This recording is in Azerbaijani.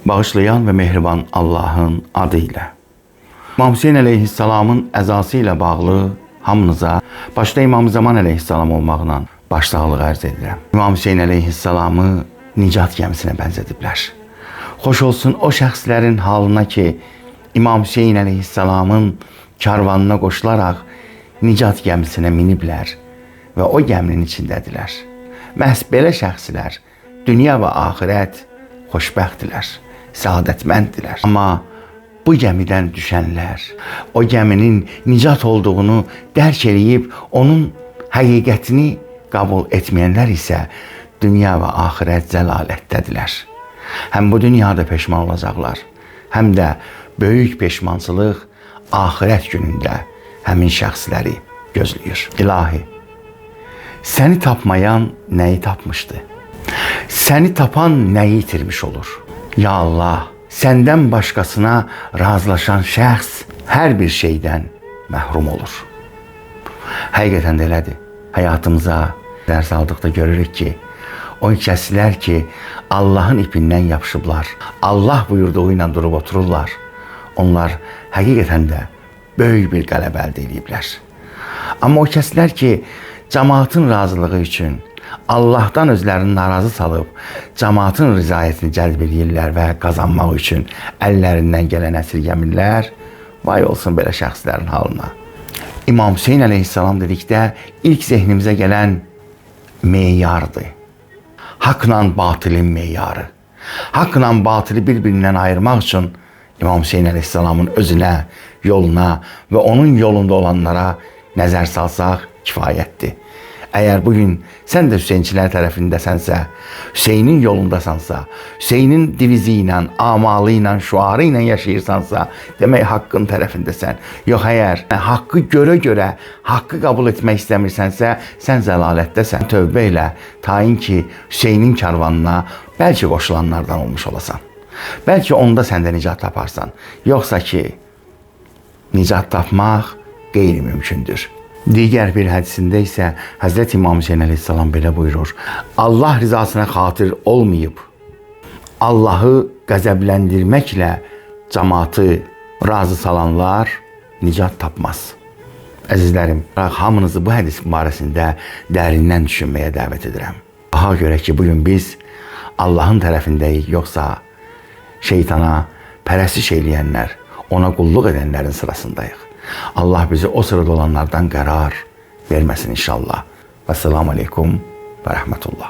Bağışlayan ve mehriban Allah'ın adıyla. İmam Hüseyin Aleyhisselam'ın əzası ilə bağlı hamınıza, başta İmam Zaman Aleyhisselam olmaqla başsağlığı arz edirəm. İmam Hüseyin Aleyhisselam'ı nicat gəmisinə bənzədiblər. Xoş olsun o şəxslərin halına ki, İmam Hüseyin Aleyhisselam'ın karvanına qoşularaq nicat gəmisinə miniblər və o gəminin içindədirlər. Məhz belə şəxslər dünya və axirət xoşbəxtdirlər, səadətmənddirlər. Amma bu gəmidən düşənlər, o gəminin nicat olduğunu dərk eləyib, onun həqiqətini qəbul etməyənlər isə dünya və axirət zəlalətdədirlər. Həm bu dünyada peşman olacaqlar, həm də böyük peşmançılıq axirət günündə həmin şəxsləri gözləyir. İlahi, səni tapmayan nəyi tapmışdı? Səni tapan nəyi itirmiş olur? Ya Allah, səndən başqasına razılaşan şəxs hər bir şeydən məhrum olur. Həqiqətən də elədir. Həyatımıza dərs aldıqda görürük ki, o kəslər ki, Allahın ipindən yapışıblar, Allah buyurduğu ilə durub otururlar, onlar həqiqətən də böyük bir qələbə əldə ediblər. Amma o kəslər ki, cəmaatın razılığı üçün Allahdan özlərini narazı salıb, cəmaatın rızayətini cəlb edirlər və qazanmaq üçün əllərindən gələn əsirgəmirlər, vay olsun belə şəxslərin halına. İmam Hüseyin Aleyhisselam dedikdə ilk zehnimizə gələn meyardır. Haqla batilin meyarı. Haqla batili bir-birindən ayırmaq üçün İmam Hüseyin Aleyhisselamın özünə, yoluna və onun yolunda olanlara nəzər salsaq kifayətdir. Əgər bugün sən də Hüseynçilər tərəfindəsənsə, Hüseynin yolundasansa, Hüseynin divizi ilə, amalı ilə, şuarı ilə yaşayırsansa, demək haqqın tərəfindəsən. Yox, əgər haqqı görə-görə, haqqı qəbul etmək istəmirsənsə, sən zəlalətdəsən. Tövbə ilə, tayin ki, Hüseynin karvanına bəlkə qoşulanlardan olmuş olasan. Bəlkə onda sən də nicat taparsan. Yoxsa ki, nicat tapmaq qeyri-mümkündür. Digər bir hədisində isə Həzrət İmam Hüseyin Aleyhisselam belə buyurur: Allah rızasına xatir olmayıb, Allahı qəzəbləndirməklə cəmaatı razı salanlar nicat tapmaz. Əzizlərim, hamınızı bu hədis barəsində dərindən düşünməyə dəvət edirəm. Daha görə ki, bugün biz Allahın tərəfindəyik, yoxsa şeytana pərəstiş eləyənlər, ona qulluq edənlərin sırasındayıq. Allah bizi o sırada olanlardan qərar verməsin inşallah. Vəssalamu aleykum və rəhmətullah.